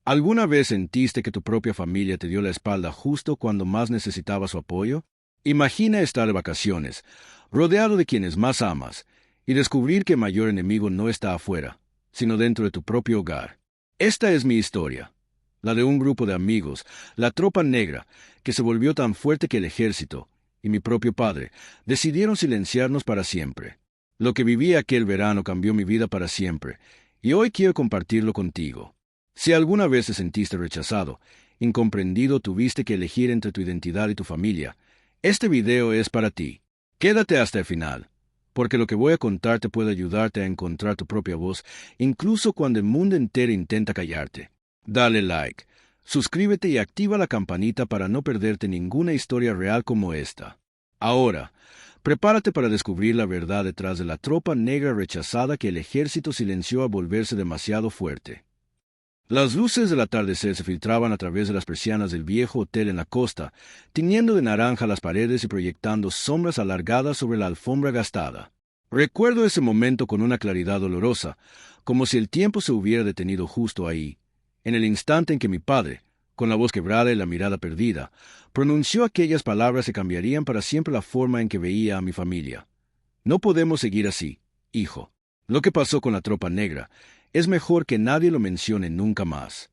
¿Alguna vez sentiste que tu propia familia te dio la espalda justo cuando más necesitaba su apoyo? Imagina estar de vacaciones, rodeado de quienes más amas, y descubrir que el mayor enemigo no está afuera, sino dentro de tu propio hogar. Esta es mi historia, la de un grupo de amigos, la Tropa Negra, que se volvió tan fuerte que el ejército, y mi propio padre, decidieron silenciarnos para siempre. Lo que viví aquel verano cambió mi vida para siempre, y hoy quiero compartirlo contigo. Si alguna vez te sentiste rechazado, incomprendido, tuviste que elegir entre tu identidad y tu familia, este video es para ti. Quédate hasta el final, porque lo que voy a contarte puede ayudarte a encontrar tu propia voz, incluso cuando el mundo entero intenta callarte. Dale like, suscríbete y activa la campanita para no perderte ninguna historia real como esta. Ahora, prepárate para descubrir la verdad detrás de la Tropa Negra rechazada que el ejército silenció al volverse demasiado fuerte. Las luces del atardecer se filtraban a través de las persianas del viejo hotel en la costa, tiñendo de naranja las paredes y proyectando sombras alargadas sobre la alfombra gastada. Recuerdo ese momento con una claridad dolorosa, como si el tiempo se hubiera detenido justo ahí, en el instante en que mi padre, con la voz quebrada y la mirada perdida, pronunció aquellas palabras que cambiarían para siempre la forma en que veía a mi familia. No podemos seguir así, hijo. Lo que pasó con la Tropa Negra es mejor que nadie lo mencione nunca más.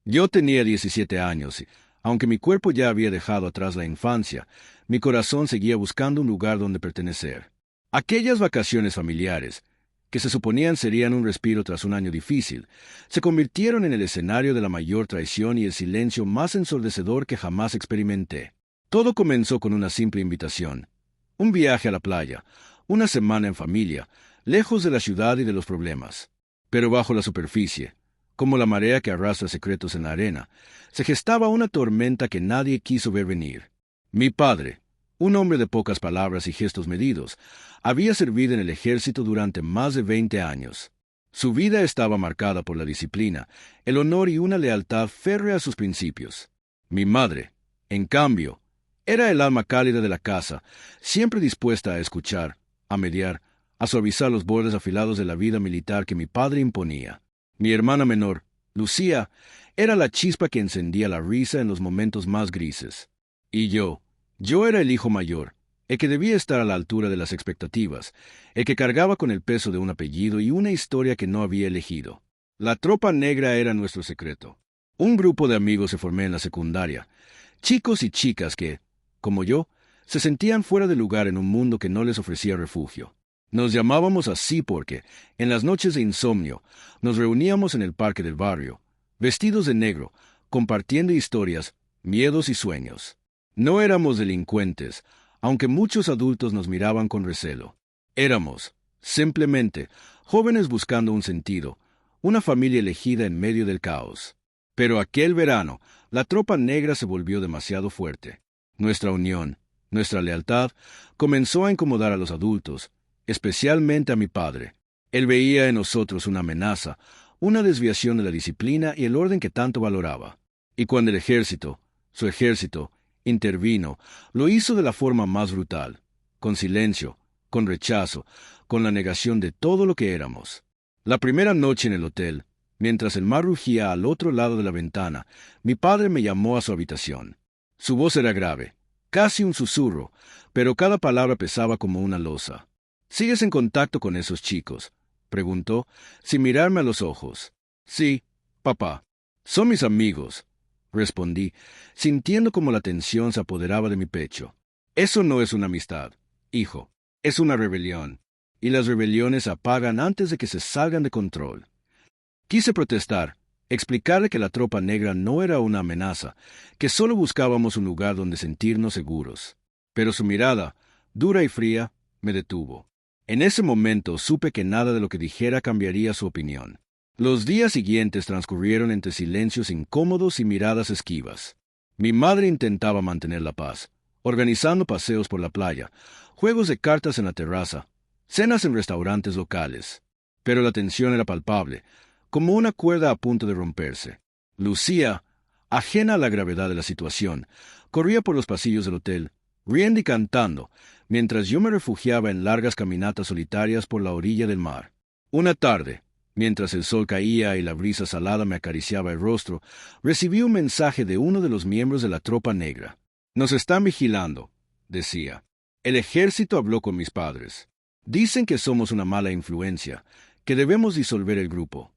Yo tenía 17 años y, aunque mi cuerpo ya había dejado atrás la infancia, mi corazón seguía buscando un lugar donde pertenecer. Aquellas vacaciones familiares, que se suponían serían un respiro tras un año difícil, se convirtieron en el escenario de la mayor traición y el silencio más ensordecedor que jamás experimenté. Todo comenzó con una simple invitación. Un viaje a la playa, una semana en familia, lejos de la ciudad y de los problemas. Pero bajo la superficie, como la marea que arrastra secretos en la arena, se gestaba una tormenta que nadie quiso ver venir. Mi padre, un hombre de pocas palabras y gestos medidos, había servido en el ejército durante más de 20 años. Su vida estaba marcada por la disciplina, el honor y una lealtad férrea a sus principios. Mi madre, en cambio, era el alma cálida de la casa, siempre dispuesta a escuchar, a mediar, a suavizar los bordes afilados de la vida militar que mi padre imponía. Mi hermana menor, Lucía, era la chispa que encendía la risa en los momentos más grises. Y yo era el hijo mayor, el que debía estar a la altura de las expectativas, el que cargaba con el peso de un apellido y una historia que no había elegido. La Tropa Negra era nuestro secreto. Un grupo de amigos se formó en la secundaria, chicos y chicas que, como yo, se sentían fuera de lugar en un mundo que no les ofrecía refugio. Nos llamábamos así porque, en las noches de insomnio, nos reuníamos en el parque del barrio, vestidos de negro, compartiendo historias, miedos y sueños. No éramos delincuentes, aunque muchos adultos nos miraban con recelo. Éramos, simplemente, jóvenes buscando un sentido, una familia elegida en medio del caos. Pero aquel verano, la Tropa Negra se volvió demasiado fuerte. Nuestra unión, nuestra lealtad, comenzó a incomodar a los adultos, especialmente a mi padre. Él veía en nosotros una amenaza, una desviación de la disciplina y el orden que tanto valoraba. Y cuando el ejército, su ejército, intervino, lo hizo de la forma más brutal, con silencio, con rechazo, con la negación de todo lo que éramos. La primera noche en el hotel, mientras el mar rugía al otro lado de la ventana, mi padre me llamó a su habitación. Su voz era grave, casi un susurro, pero cada palabra pesaba como una losa. ¿Sigues en contacto con esos chicos?, preguntó, sin mirarme a los ojos. Sí, papá. Son mis amigos, respondí, sintiendo como la tensión se apoderaba de mi pecho. Eso no es una amistad, hijo, es una rebelión, y las rebeliones se apagan antes de que se salgan de control. Quise protestar, explicarle que la Tropa Negra no era una amenaza, que solo buscábamos un lugar donde sentirnos seguros. Pero su mirada, dura y fría, me detuvo. En ese momento supe que nada de lo que dijera cambiaría su opinión. Los días siguientes transcurrieron entre silencios incómodos y miradas esquivas. Mi madre intentaba mantener la paz, organizando paseos por la playa, juegos de cartas en la terraza, cenas en restaurantes locales. Pero la tensión era palpable, como una cuerda a punto de romperse. Lucía, ajena a la gravedad de la situación, corría por los pasillos del hotel, riendo y cantando, mientras yo me refugiaba en largas caminatas solitarias por la orilla del mar. Una tarde, Mientras el sol caía y la brisa salada me acariciaba el rostro, recibí un mensaje de uno de los miembros de la tropa negra. «Nos están vigilando», decía. «El ejército habló con mis padres. Dicen que somos una mala influencia, que debemos disolver el grupo».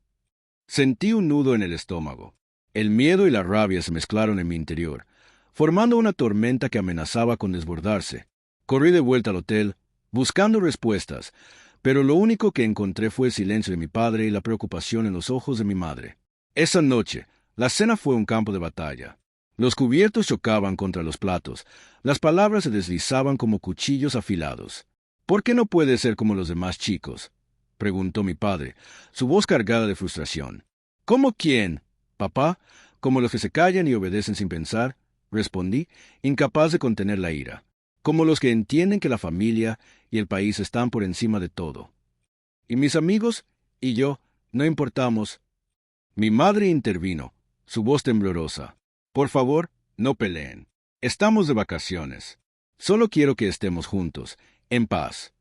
Sentí un nudo en el estómago. El miedo y la rabia se mezclaron en mi interior, formando una tormenta que amenazaba con desbordarse. Corrí de vuelta al hotel, buscando respuestas, pero lo único que encontré fue el silencio de mi padre y la preocupación en los ojos de mi madre. Esa noche, la cena fue un campo de batalla. Los cubiertos chocaban contra los platos, las palabras se deslizaban como cuchillos afilados. «¿Por qué no puede ser como los demás chicos?», preguntó mi padre, su voz cargada de frustración. «¿Cómo quién, papá? ¿Como los que se callan y obedecen sin pensar?», respondí, incapaz de contener la ira. «Como los que entienden que la familia y el país están por encima de todo. Y mis amigos y yo no importamos». Mi madre intervino, su voz temblorosa. «Por favor, no peleen. Estamos de vacaciones. Solo quiero que estemos juntos, en paz».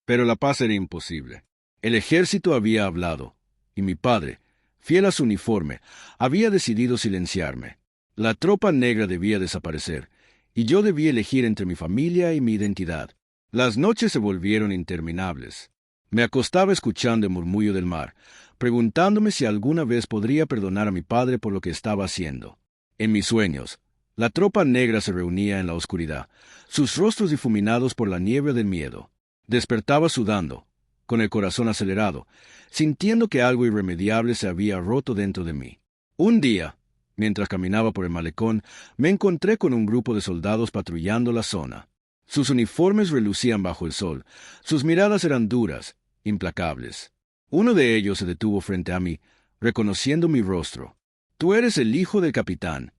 Pero la paz era imposible. El ejército había hablado, y mi padre, fiel a su uniforme, había decidido silenciarme. La tropa negra debía desaparecer, y yo debía elegir entre mi familia y mi identidad. Las noches se volvieron interminables. Me acostaba escuchando el murmullo del mar, preguntándome si alguna vez podría perdonar a mi padre por lo que estaba haciendo. En mis sueños, la tropa negra se reunía en la oscuridad, sus rostros difuminados por la niebla del miedo. Despertaba sudando, con el corazón acelerado, sintiendo que algo irremediable se había roto dentro de mí. Un día, mientras caminaba por el malecón, me encontré con un grupo de soldados patrullando la zona. Sus uniformes relucían bajo el sol, sus miradas eran duras, implacables. Uno de ellos se detuvo frente a mí, reconociendo mi rostro. «Tú eres el hijo del capitán»,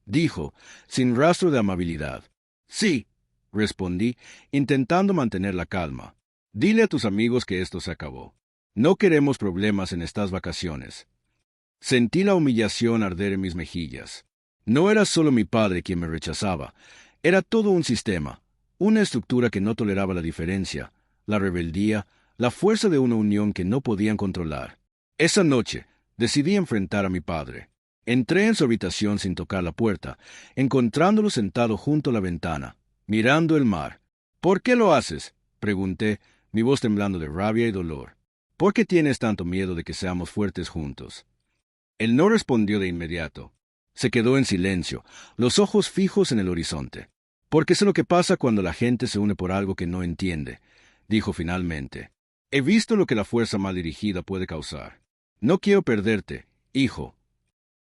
dijo, sin rastro de amabilidad. «Sí», respondí, intentando mantener la calma. «Dile a tus amigos que esto se acabó. No queremos problemas en estas vacaciones». Sentí la humillación arder en mis mejillas. No era solo mi padre quien me rechazaba, era todo un sistema, una estructura que no toleraba la diferencia, la rebeldía, la fuerza de una unión que no podían controlar. Esa noche, decidí enfrentar a mi padre. Entré en su habitación sin tocar la puerta, encontrándolo sentado junto a la ventana, mirando el mar. «¿Por qué lo haces?», pregunté, mi voz temblando de rabia y dolor. «¿Por qué tienes tanto miedo de que seamos fuertes juntos?». Él no respondió de inmediato. Se quedó en silencio, los ojos fijos en el horizonte. «Porque sé lo que pasa cuando la gente se une por algo que no entiende», dijo finalmente. «He visto lo que la fuerza mal dirigida puede causar. No quiero perderte, hijo».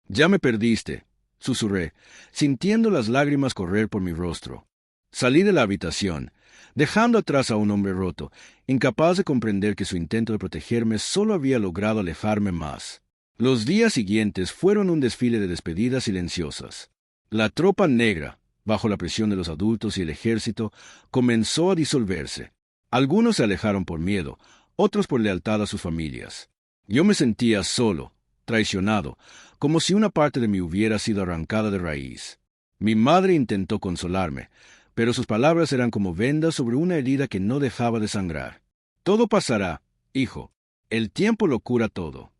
«Ya me perdiste», susurré, sintiendo las lágrimas correr por mi rostro. Salí de la habitación, dejando atrás a un hombre roto, incapaz de comprender que su intento de protegerme solo había logrado alejarme más. Los días siguientes fueron un desfile de despedidas silenciosas. La tropa negra, bajo la presión de los adultos y el ejército, comenzó a disolverse. Algunos se alejaron por miedo, otros por lealtad a sus familias. Yo me sentía solo, traicionado, como si una parte de mí hubiera sido arrancada de raíz. Mi madre intentó consolarme, pero sus palabras eran como vendas sobre una herida que no dejaba de sangrar. «Todo pasará, hijo. El tiempo lo cura todo».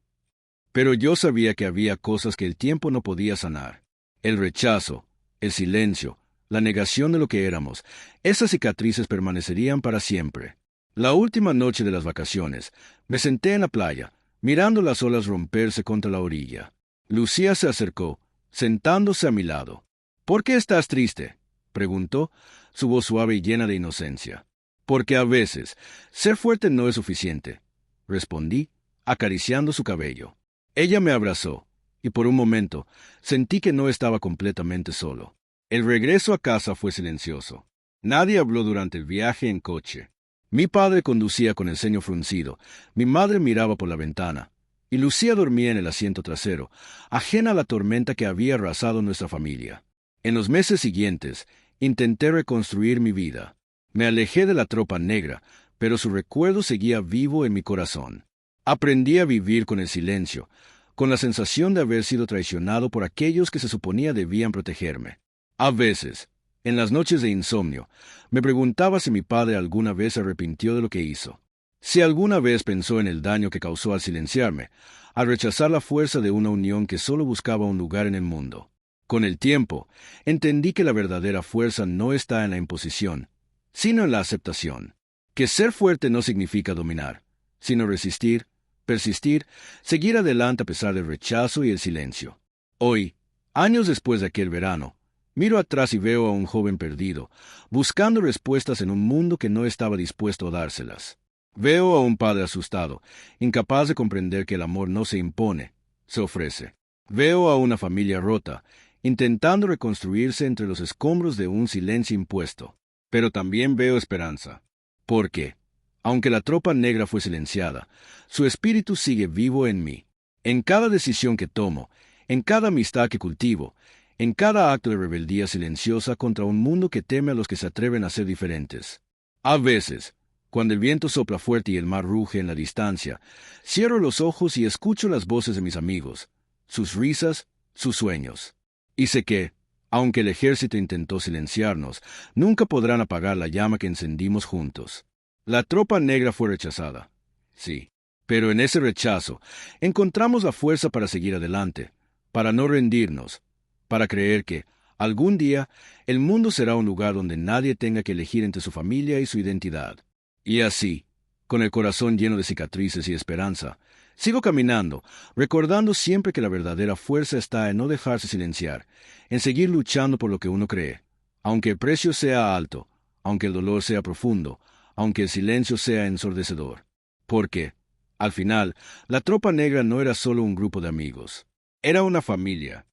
Pero yo sabía que había cosas que el tiempo no podía sanar. El rechazo, el silencio, la negación de lo que éramos, esas cicatrices permanecerían para siempre. La última noche de las vacaciones, me senté en la playa, mirando las olas romperse contra la orilla. Lucía se acercó, sentándose a mi lado. «¿Por qué estás triste?», preguntó, su voz suave y llena de inocencia. «Porque a veces, ser fuerte no es suficiente», respondí, acariciando su cabello. Ella me abrazó, y por un momento sentí que no estaba completamente solo. El regreso a casa fue silencioso. Nadie habló durante el viaje en coche. Mi padre conducía con el ceño fruncido, mi madre miraba por la ventana, y Lucía dormía en el asiento trasero, ajena a la tormenta que había arrasado nuestra familia. En los meses siguientes, intenté reconstruir mi vida. Me alejé de la tropa negra, pero su recuerdo seguía vivo en mi corazón. Aprendí a vivir con el silencio, con la sensación de haber sido traicionado por aquellos que se suponía debían protegerme. A veces, en las noches de insomnio, me preguntaba si mi padre alguna vez se arrepintió de lo que hizo. Si alguna vez pensó en el daño que causó al silenciarme, al rechazar la fuerza de una unión que solo buscaba un lugar en el mundo. Con el tiempo, entendí que la verdadera fuerza no está en la imposición, sino en la aceptación. Que ser fuerte no significa dominar, sino resistir, persistir, seguir adelante a pesar del rechazo y el silencio. Hoy, años después de aquel verano, miro atrás y veo a un joven perdido, buscando respuestas en un mundo que no estaba dispuesto a dárselas. Veo a un padre asustado, incapaz de comprender que el amor no se impone, se ofrece. Veo a una familia rota, intentando reconstruirse entre los escombros de un silencio impuesto. Pero también veo esperanza. Porque, aunque la tropa negra fue silenciada, su espíritu sigue vivo en mí. En cada decisión que tomo, en cada amistad que cultivo, en cada acto de rebeldía silenciosa contra un mundo que teme a los que se atreven a ser diferentes. A veces, cuando el viento sopla fuerte y el mar ruge en la distancia, cierro los ojos y escucho las voces de mis amigos, sus risas, sus sueños. Y sé que, aunque el ejército intentó silenciarnos, nunca podrán apagar la llama que encendimos juntos. La tropa negra fue rechazada, sí, pero en ese rechazo encontramos la fuerza para seguir adelante, para no rendirnos, para creer que, algún día, el mundo será un lugar donde nadie tenga que elegir entre su familia y su identidad. Y así, con el corazón lleno de cicatrices y esperanza, sigo caminando, recordando siempre que la verdadera fuerza está en no dejarse silenciar, en seguir luchando por lo que uno cree, aunque el precio sea alto, aunque el dolor sea profundo, aunque el silencio sea ensordecedor. Porque, al final, la tropa negra no era solo un grupo de amigos, era una familia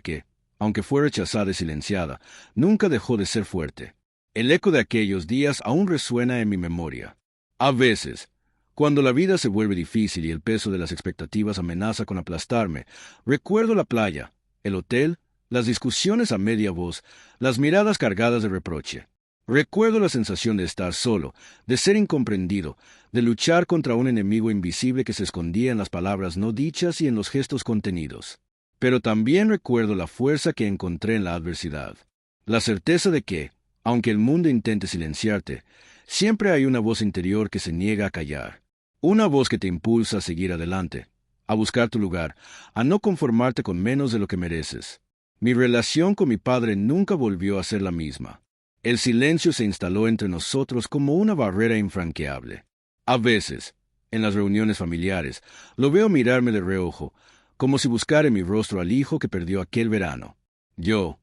que, aunque fue rechazada y silenciada, nunca dejó de ser fuerte. El eco de aquellos días aún resuena en mi memoria. A veces, cuando la vida se vuelve difícil y el peso de las expectativas amenaza con aplastarme, recuerdo la playa, el hotel, las discusiones a media voz, las miradas cargadas de reproche. Recuerdo la sensación de estar solo, de ser incomprendido, de luchar contra un enemigo invisible que se escondía en las palabras no dichas y en los gestos contenidos. Pero también recuerdo la fuerza que encontré en la adversidad, la certeza de que, aunque el mundo intente silenciarte, siempre hay una voz interior que se niega a callar. Una voz que te impulsa a seguir adelante, a buscar tu lugar, a no conformarte con menos de lo que mereces. Mi relación con mi padre nunca volvió a ser la misma. El silencio se instaló entre nosotros como una barrera infranqueable. A veces, en las reuniones familiares, lo veo mirarme de reojo, como si buscara en mi rostro al hijo que perdió aquel verano. Yo,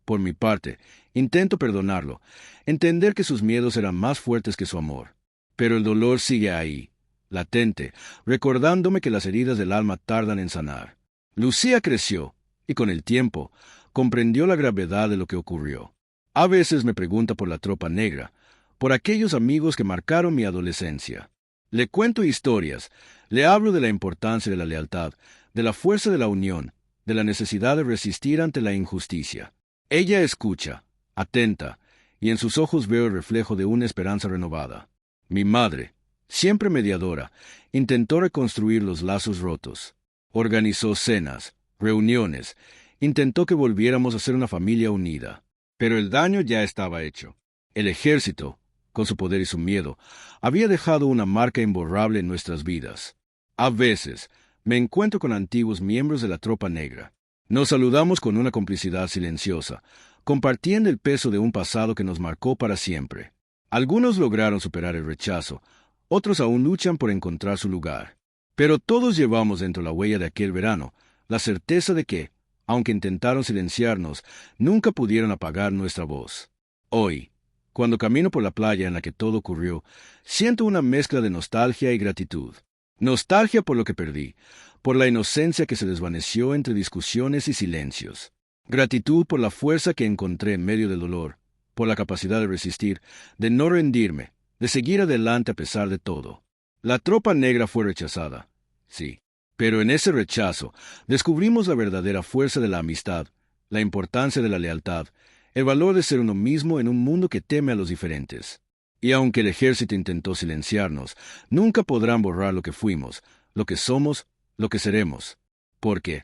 por mi parte, intento perdonarlo, entender que sus miedos eran más fuertes que su amor. Pero el dolor sigue ahí, latente, recordándome que las heridas del alma tardan en sanar. Lucía creció, y con el tiempo, comprendió la gravedad de lo que ocurrió. A veces me pregunta por la tropa negra, por aquellos amigos que marcaron mi adolescencia. Le cuento historias, le hablo de la importancia de la lealtad, de la fuerza de la unión, de la necesidad de resistir ante la injusticia. Ella escucha, atenta, y en sus ojos veo el reflejo de una esperanza renovada. Mi madre, siempre mediadora, intentó reconstruir los lazos rotos. Organizó cenas, reuniones, intentó que volviéramos a ser una familia unida. Pero el daño ya estaba hecho. El ejército, con su poder y su miedo, había dejado una marca imborrable en nuestras vidas. A veces, me encuentro con antiguos miembros de la tropa negra. Nos saludamos con una complicidad silenciosa, compartiendo el peso de un pasado que nos marcó para siempre. Algunos lograron superar el rechazo, otros aún luchan por encontrar su lugar. Pero todos llevamos dentro la huella de aquel verano, la certeza de que, aunque intentaron silenciarnos, nunca pudieron apagar nuestra voz. Hoy, cuando camino por la playa en la que todo ocurrió, siento una mezcla de nostalgia y gratitud. Nostalgia por lo que perdí, por la inocencia que se desvaneció entre discusiones y silencios. Gratitud por la fuerza que encontré en medio del dolor, por la capacidad de resistir, de no rendirme, de seguir adelante a pesar de todo. La tropa negra fue rechazada, sí. Pero en ese rechazo descubrimos la verdadera fuerza de la amistad, la importancia de la lealtad, el valor de ser uno mismo en un mundo que teme a los diferentes. Y aunque el ejército intentó silenciarnos, nunca podrán borrar lo que fuimos, lo que somos, lo que seremos. Porque,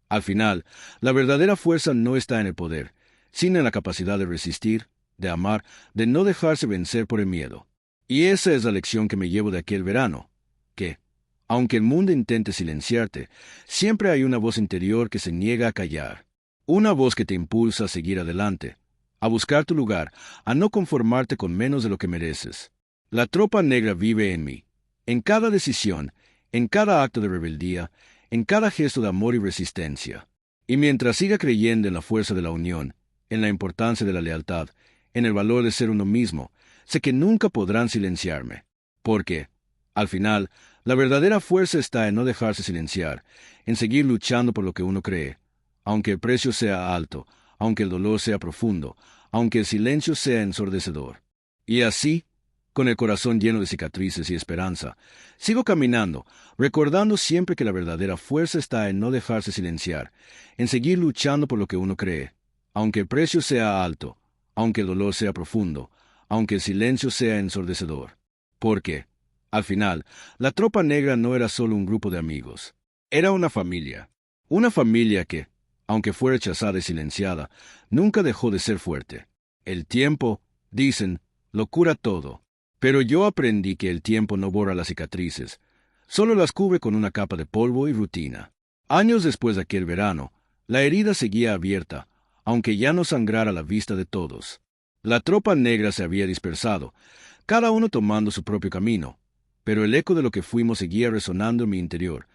al final, la verdadera fuerza no está en el poder, sino en la capacidad de resistir, de amar, de no dejarse vencer por el miedo. Y esa es la lección que me llevo de aquel verano, que, aunque el mundo intente silenciarte, siempre hay una voz interior que se niega a callar. Una voz que te impulsa a seguir adelante, a buscar tu lugar, a no conformarte con menos de lo que mereces. La tropa negra vive en mí, en cada decisión, en cada acto de rebeldía, en cada gesto de amor y resistencia. Y mientras siga creyendo en la fuerza de la unión, en la importancia de la lealtad, en el valor de ser uno mismo, sé que nunca podrán silenciarme. Porque, al final, la verdadera fuerza está en no dejarse silenciar, en seguir luchando por lo que uno cree, aunque el precio sea alto, aunque el dolor sea profundo, aunque el silencio sea ensordecedor. Y así, con el corazón lleno de cicatrices y esperanza, sigo caminando, recordando siempre que la verdadera fuerza está en no dejarse silenciar, en seguir luchando por lo que uno cree, aunque el precio sea alto, aunque el dolor sea profundo, aunque el silencio sea ensordecedor. Porque, al final, la tropa negra no era solo un grupo de amigos. Era una familia. Una familia que, aunque fue rechazada y silenciada, nunca dejó de ser fuerte. El tiempo, dicen, lo cura todo. Pero yo aprendí que el tiempo no borra las cicatrices, solo las cubre con una capa de polvo y rutina. Años después de aquel verano, la herida seguía abierta, aunque ya no sangrara a la vista de todos. La tropa negra se había dispersado, cada uno tomando su propio camino, pero el eco de lo que fuimos seguía resonando en mi interior,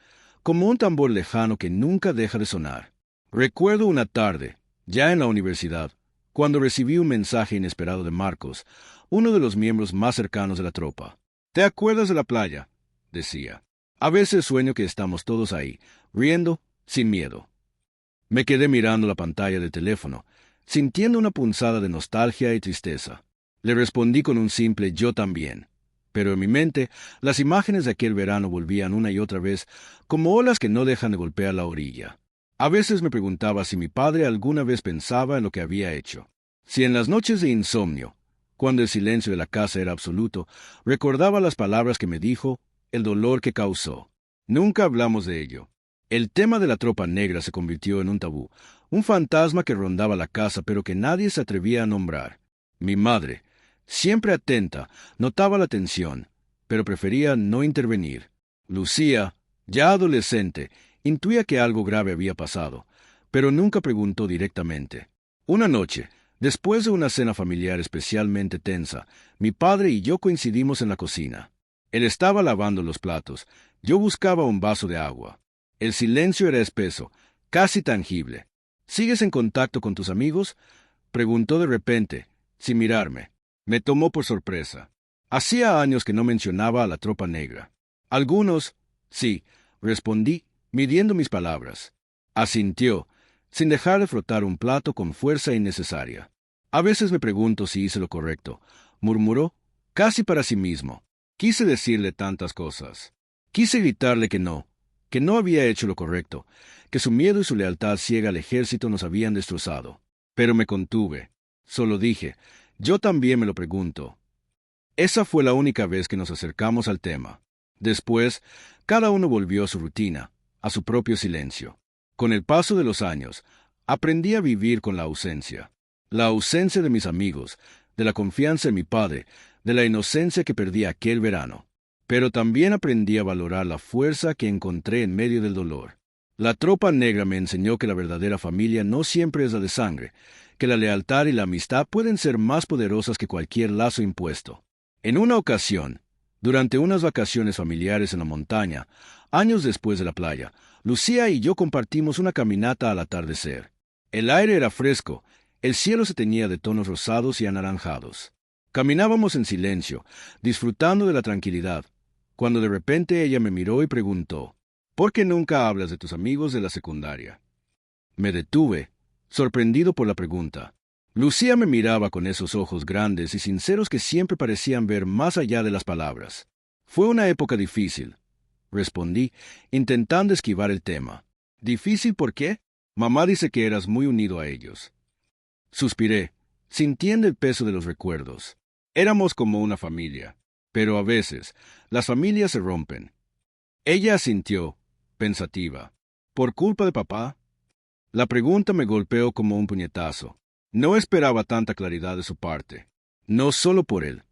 como un tambor lejano que nunca deja de sonar. Recuerdo una tarde, ya en la universidad, cuando recibí un mensaje inesperado de Marcos, uno de los miembros más cercanos de la tropa. ¿Te acuerdas de la playa?, decía. A veces sueño que estamos todos ahí, riendo, sin miedo. Me quedé mirando la pantalla del teléfono, sintiendo una punzada de nostalgia y tristeza. Le respondí con un simple yo también. Pero en mi mente, las imágenes de aquel verano volvían una y otra vez, como olas que no dejan de golpear la orilla. A veces me preguntaba si mi padre alguna vez pensaba en lo que había hecho. Si en las noches de insomnio, cuando el silencio de la casa era absoluto, recordaba las palabras que me dijo, el dolor que causó. Nunca hablamos de ello. El tema de la tropa negra se convirtió en un tabú, un fantasma que rondaba la casa pero que nadie se atrevía a nombrar. Mi madre, siempre atenta, notaba la tensión, pero prefería no intervenir. Lucía, ya adolescente, intuía que algo grave había pasado, pero nunca preguntó directamente. Una noche, después de una cena familiar especialmente tensa, mi padre y yo coincidimos en la cocina. Él estaba lavando los platos, yo buscaba un vaso de agua. El silencio era espeso, casi tangible. ¿Sigues en contacto con tus amigos?, preguntó de repente, sin mirarme. Me tomó por sorpresa. Hacía años que no mencionaba a la tropa negra. Algunos, sí, respondí, midiendo mis palabras. Asintió, sin dejar de frotar un plato con fuerza innecesaria. A veces me pregunto si hice lo correcto, murmuró, casi para sí mismo. Quise decirle tantas cosas. Quise gritarle que no había hecho lo correcto, que su miedo y su lealtad ciega al ejército nos habían destrozado. Pero me contuve. Solo dije, yo también me lo pregunto. Esa fue la única vez que nos acercamos al tema. Después, cada uno volvió a su rutina, a su propio silencio. Con el paso de los años, aprendí a vivir con la ausencia de mis amigos, de la confianza en mi padre, de la inocencia que perdí aquel verano. Pero también aprendí a valorar la fuerza que encontré en medio del dolor. La tropa negra me enseñó que la verdadera familia no siempre es la de sangre, que la lealtad y la amistad pueden ser más poderosas que cualquier lazo impuesto. En una ocasión, durante unas vacaciones familiares en la montaña, años después de la playa, Lucía y yo compartimos una caminata al atardecer. El aire era fresco, el cielo se teñía de tonos rosados y anaranjados. Caminábamos en silencio, disfrutando de la tranquilidad, cuando de repente ella me miró y preguntó, ¿por qué nunca hablas de tus amigos de la secundaria? Me detuve, sorprendido por la pregunta. Lucía me miraba con esos ojos grandes y sinceros que siempre parecían ver más allá de las palabras. Fue una época difícil, respondí, intentando esquivar el tema. ¿Difícil por qué? Mamá dice que eras muy unido a ellos. Suspiré, sintiendo el peso de los recuerdos. Éramos como una familia, pero a veces las familias se rompen. Ella asintió, pensativa. ¿Por culpa de papá? La pregunta me golpeó como un puñetazo. No esperaba tanta claridad de su parte. No solo por él,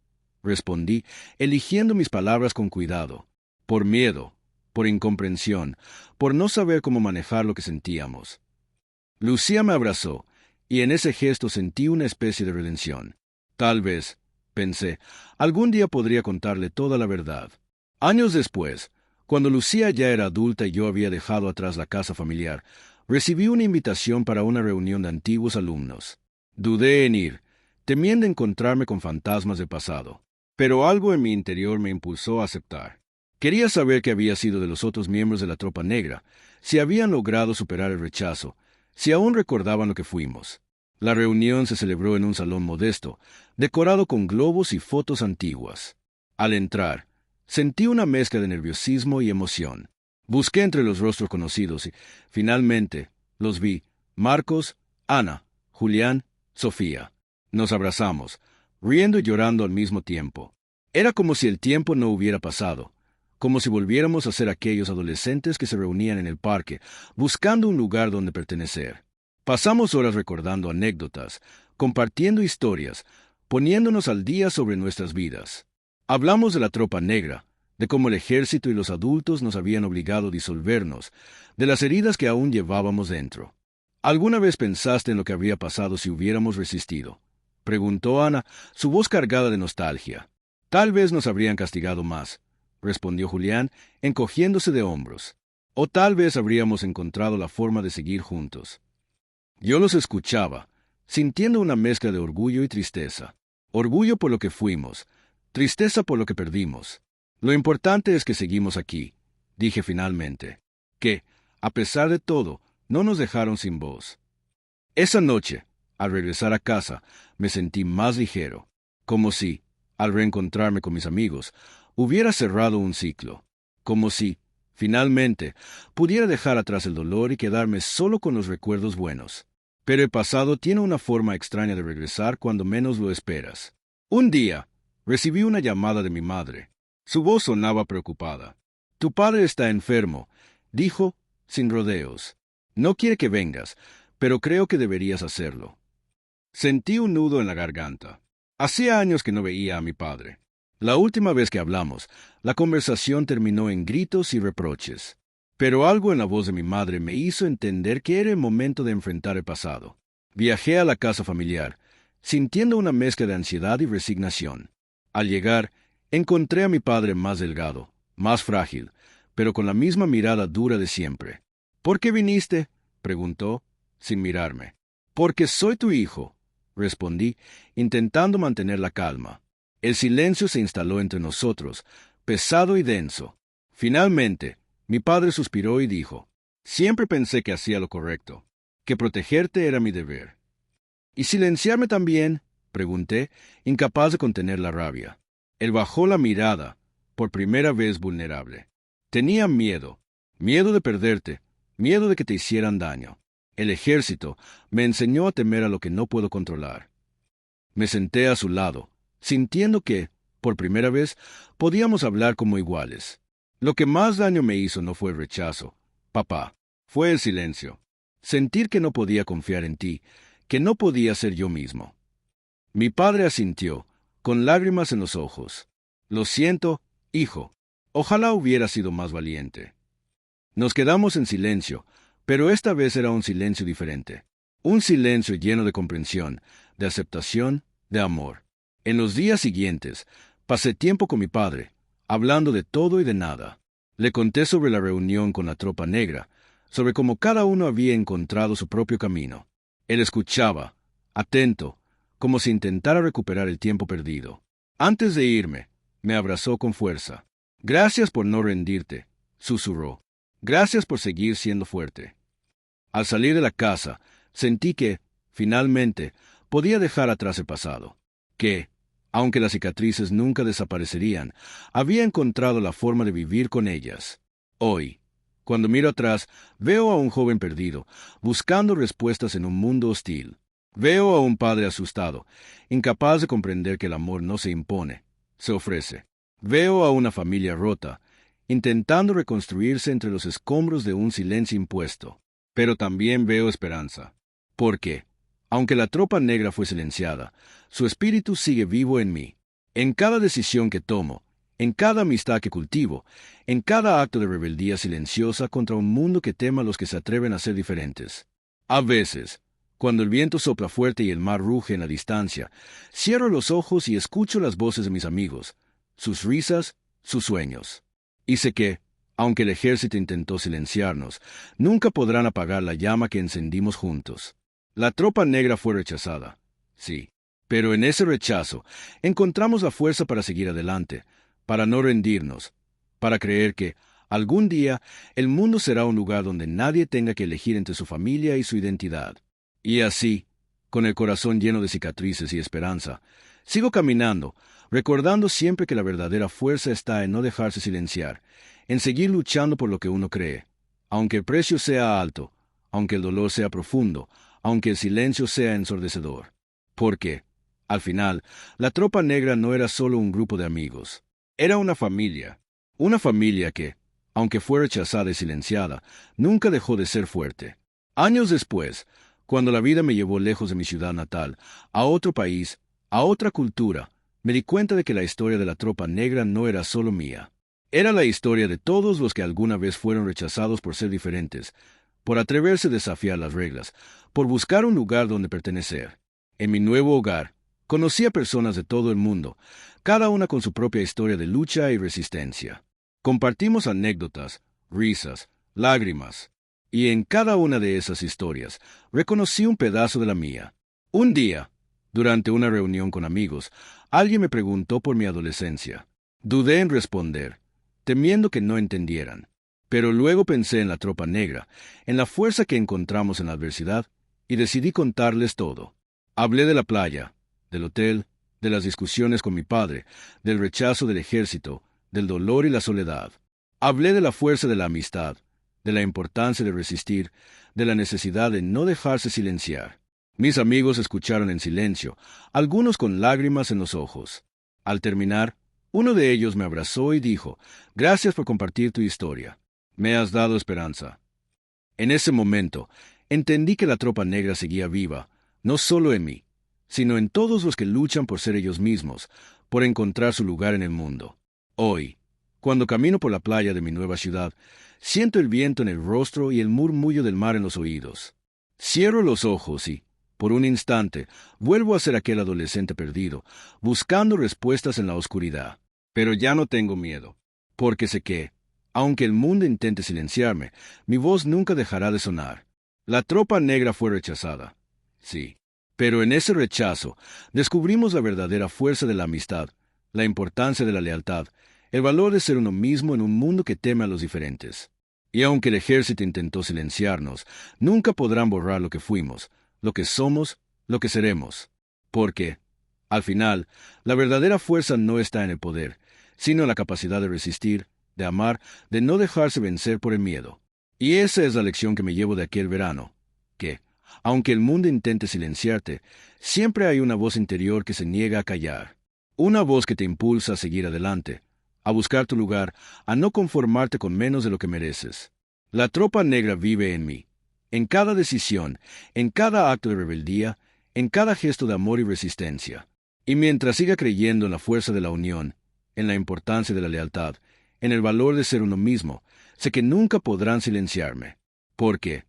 respondí, eligiendo mis palabras con cuidado. Por miedo, por incomprensión, por no saber cómo manejar lo que sentíamos. Lucía me abrazó, y en ese gesto sentí una especie de redención. Tal vez, pensé, algún día podría contarle toda la verdad. Años después, cuando Lucía ya era adulta y yo había dejado atrás la casa familiar, recibí una invitación para una reunión de antiguos alumnos. Dudé en ir, temiendo encontrarme con fantasmas del pasado. Pero algo en mi interior me impulsó a aceptar. Quería saber qué había sido de los otros miembros de la Tropa Negra, si habían logrado superar el rechazo, si aún recordaban lo que fuimos. La reunión se celebró en un salón modesto, decorado con globos y fotos antiguas. Al entrar, sentí una mezcla de nerviosismo y emoción. Busqué entre los rostros conocidos y, finalmente, los vi: Marcos, Ana, Julián, Sofía. Nos abrazamos, riendo y llorando al mismo tiempo. Era como si el tiempo no hubiera pasado, como si volviéramos a ser aquellos adolescentes que se reunían en el parque, buscando un lugar donde pertenecer. Pasamos horas recordando anécdotas, compartiendo historias, poniéndonos al día sobre nuestras vidas. Hablamos de la Tropa Negra, de cómo el ejército y los adultos nos habían obligado a disolvernos, de las heridas que aún llevábamos dentro. ¿Alguna vez pensaste en lo que habría pasado si hubiéramos resistido?, preguntó Ana, su voz cargada de nostalgia. Tal vez nos habrían castigado más, respondió Julián, encogiéndose de hombros. O tal vez habríamos encontrado la forma de seguir juntos. Yo los escuchaba, sintiendo una mezcla de orgullo y tristeza. Orgullo por lo que fuimos, tristeza por lo que perdimos. Lo importante es que seguimos aquí, dije finalmente, que, a pesar de todo, no nos dejaron sin voz. Esa noche, al regresar a casa, me sentí más ligero, como si, al reencontrarme con mis amigos, hubiera cerrado un ciclo, como si, finalmente, pudiera dejar atrás el dolor y quedarme solo con los recuerdos buenos. Pero el pasado tiene una forma extraña de regresar cuando menos lo esperas. Un día, recibí una llamada de mi madre. Su voz sonaba preocupada. «Tu padre está enfermo», dijo, sin rodeos. «No quiere que vengas, pero creo que deberías hacerlo». Sentí un nudo en la garganta. Hacía años que no veía a mi padre. La última vez que hablamos, la conversación terminó en gritos y reproches. Pero algo en la voz de mi madre me hizo entender que era el momento de enfrentar el pasado. Viajé a la casa familiar, sintiendo una mezcla de ansiedad y resignación. Al llegar, encontré a mi padre más delgado, más frágil, pero con la misma mirada dura de siempre. «¿Por qué viniste?», preguntó, sin mirarme. «Porque soy tu hijo», respondí, intentando mantener la calma. El silencio se instaló entre nosotros, pesado y denso. Finalmente, mi padre suspiró y dijo: «Siempre pensé que hacía lo correcto, que protegerte era mi deber». «¿Y silenciarme también?», pregunté, incapaz de contener la rabia. Él bajó la mirada, por primera vez vulnerable. Tenía miedo, miedo de perderte, miedo de que te hicieran daño. El ejército me enseñó a temer a lo que no puedo controlar. Me senté a su lado, sintiendo que, por primera vez, podíamos hablar como iguales. Lo que más daño me hizo no fue el rechazo, papá, fue el silencio. Sentir que no podía confiar en ti, que no podía ser yo mismo. Mi padre asintió, con lágrimas en los ojos. «Lo siento, hijo. Ojalá hubiera sido más valiente». Nos quedamos en silencio, pero esta vez era un silencio diferente. Un silencio lleno de comprensión, de aceptación, de amor. En los días siguientes, pasé tiempo con mi padre, hablando de todo y de nada. Le conté sobre la reunión con la Tropa Negra, sobre cómo cada uno había encontrado su propio camino. Él escuchaba, atento, como si intentara recuperar el tiempo perdido. Antes de irme, me abrazó con fuerza. «Gracias por no rendirte», susurró. «Gracias por seguir siendo fuerte». Al salir de la casa, sentí que, finalmente, podía dejar atrás el pasado. Que, aunque las cicatrices nunca desaparecerían, había encontrado la forma de vivir con ellas. Hoy, cuando miro atrás, veo a un joven perdido, buscando respuestas en un mundo hostil. Veo a un padre asustado, incapaz de comprender que el amor no se impone, se ofrece. Veo a una familia rota, intentando reconstruirse entre los escombros de un silencio impuesto. Pero también veo esperanza. Porque, aunque la Tropa Negra fue silenciada, su espíritu sigue vivo en mí. En cada decisión que tomo, en cada amistad que cultivo, en cada acto de rebeldía silenciosa contra un mundo que tema a los que se atreven a ser diferentes. A veces, cuando el viento sopla fuerte y el mar ruge en la distancia, cierro los ojos y escucho las voces de mis amigos, sus risas, sus sueños. Y sé que, aunque el ejército intentó silenciarnos, nunca podrán apagar la llama que encendimos juntos. La tropa negra fue rechazada, sí, pero en ese rechazo encontramos la fuerza para seguir adelante, para no rendirnos, para creer que, algún día, el mundo será un lugar donde nadie tenga que elegir entre su familia y su identidad. Y así, con el corazón lleno de cicatrices y esperanza, sigo caminando, recordando siempre que la verdadera fuerza está en no dejarse silenciar, en seguir luchando por lo que uno cree, aunque el precio sea alto, aunque el dolor sea profundo, aunque el silencio sea ensordecedor. Porque, al final, la tropa negra no era solo un grupo de amigos, era una familia que, aunque fue rechazada y silenciada, nunca dejó de ser fuerte. Años después, cuando la vida me llevó lejos de mi ciudad natal, a otro país, a otra cultura, me di cuenta de que la historia de la tropa negra no era solo mía. Era la historia de todos los que alguna vez fueron rechazados por ser diferentes, por atreverse a desafiar las reglas, por buscar un lugar donde pertenecer. En mi nuevo hogar, conocí a personas de todo el mundo, cada una con su propia historia de lucha y resistencia. Compartimos anécdotas, risas, lágrimas, y en cada una de esas historias reconocí un pedazo de la mía. Un día, durante una reunión con amigos, alguien me preguntó por mi adolescencia. Dudé en responder, temiendo que no entendieran. Pero luego pensé en la tropa negra, en la fuerza que encontramos en la adversidad, y decidí contarles todo. Hablé de la playa, del hotel, de las discusiones con mi padre, del rechazo del ejército, del dolor y la soledad. Hablé de la fuerza de la amistad, de la importancia de resistir, de la necesidad de no dejarse silenciar. Mis amigos escucharon en silencio, algunos con lágrimas en los ojos. Al terminar, uno de ellos me abrazó y dijo, «Gracias por compartir tu historia. Me has dado esperanza». En ese momento, entendí que la tropa negra seguía viva, no solo en mí, sino en todos los que luchan por ser ellos mismos, por encontrar su lugar en el mundo. Hoy, cuando camino por la playa de mi nueva ciudad, siento el viento en el rostro y el murmullo del mar en los oídos. Cierro los ojos y, por un instante, vuelvo a ser aquel adolescente perdido, buscando respuestas en la oscuridad. Pero ya no tengo miedo, porque sé que, aunque el mundo intente silenciarme, mi voz nunca dejará de sonar. La tropa negra fue rechazada, sí, pero en ese rechazo descubrimos la verdadera fuerza de la amistad, la importancia de la lealtad, el valor de ser uno mismo en un mundo que teme a los diferentes. Y aunque el ejército intentó silenciarnos, nunca podrán borrar lo que fuimos, lo que somos, lo que seremos. Porque, al final, la verdadera fuerza no está en el poder, sino en la capacidad de resistir, de amar, de no dejarse vencer por el miedo. Y esa es la lección que me llevo de aquel verano, que, aunque el mundo intente silenciarte, siempre hay una voz interior que se niega a callar. Una voz que te impulsa a seguir adelante, a buscar tu lugar, a no conformarte con menos de lo que mereces. La tropa negra vive en mí, en cada decisión, en cada acto de rebeldía, en cada gesto de amor y resistencia. Y mientras siga creyendo en la fuerza de la unión, en la importancia de la lealtad, en el valor de ser uno mismo, sé que nunca podrán silenciarme. Porque,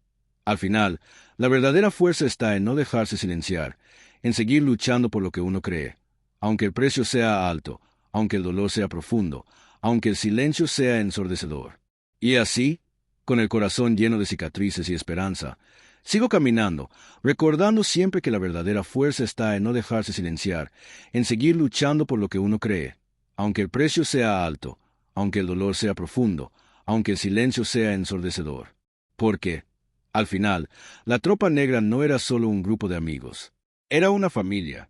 al final, la verdadera fuerza está en no dejarse silenciar, en seguir luchando por lo que uno cree, aunque el precio sea alto, aunque el dolor sea profundo, aunque el silencio sea ensordecedor. Y así, con el corazón lleno de cicatrices y esperanza, sigo caminando, recordando siempre que la verdadera fuerza está en no dejarse silenciar, en seguir luchando por lo que uno cree, aunque el precio sea alto, aunque el dolor sea profundo, aunque el silencio sea ensordecedor. Porque, al final, la tropa negra no era solo un grupo de amigos. Era una familia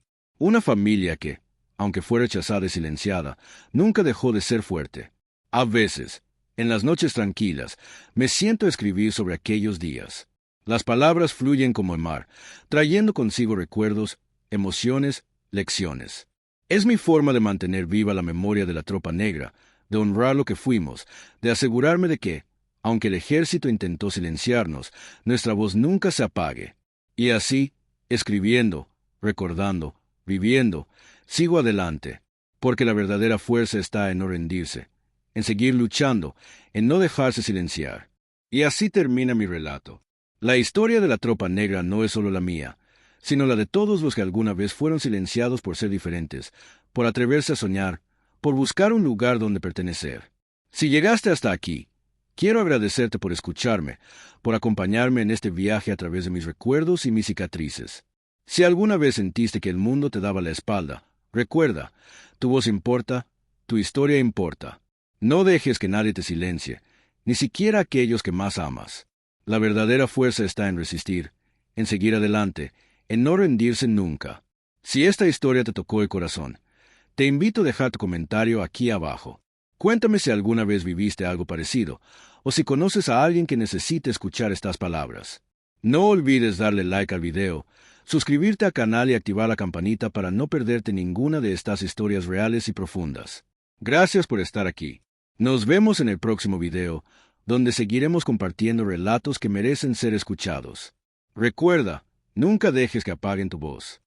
que, aunque fue rechazada y silenciada, nunca dejó de ser fuerte. A veces, en las noches tranquilas, me siento a escribir sobre aquellos días. Las palabras fluyen como el mar, trayendo consigo recuerdos, emociones, lecciones. Es mi forma de mantener viva la memoria de la tropa negra, de honrar lo que fuimos, de asegurarme de que, aunque el ejército intentó silenciarnos, nuestra voz nunca se apague. Y así, escribiendo, recordando, viviendo, sigo adelante. porque la verdadera fuerza está en no rendirse, en seguir luchando, en no dejarse silenciar. Y así termina mi relato. La historia de la Tropa Negra no es solo la mía, sino la de todos los que alguna vez fueron silenciados por ser diferentes, por atreverse a soñar, por buscar un lugar donde pertenecer. Si llegaste hasta aquí, quiero agradecerte por escucharme, por acompañarme en este viaje a través de mis recuerdos y mis cicatrices. Si alguna vez sentiste que el mundo te daba la espalda, recuerda, tu voz importa, tu historia importa. No dejes que nadie te silencie, ni siquiera aquellos que más amas. La verdadera fuerza está en resistir, en seguir adelante, en no rendirse nunca. Si esta historia te tocó el corazón, te invito a dejar tu comentario aquí abajo. Cuéntame si alguna vez viviste algo parecido, o si conoces a alguien que necesite escuchar estas palabras. No olvides darle like al video, suscribirte al canal y activar la campanita para no perderte ninguna de estas historias reales y profundas. Gracias por estar aquí. Nos vemos en el próximo video, donde seguiremos compartiendo relatos que merecen ser escuchados. Recuerda, nunca dejes que apaguen tu voz.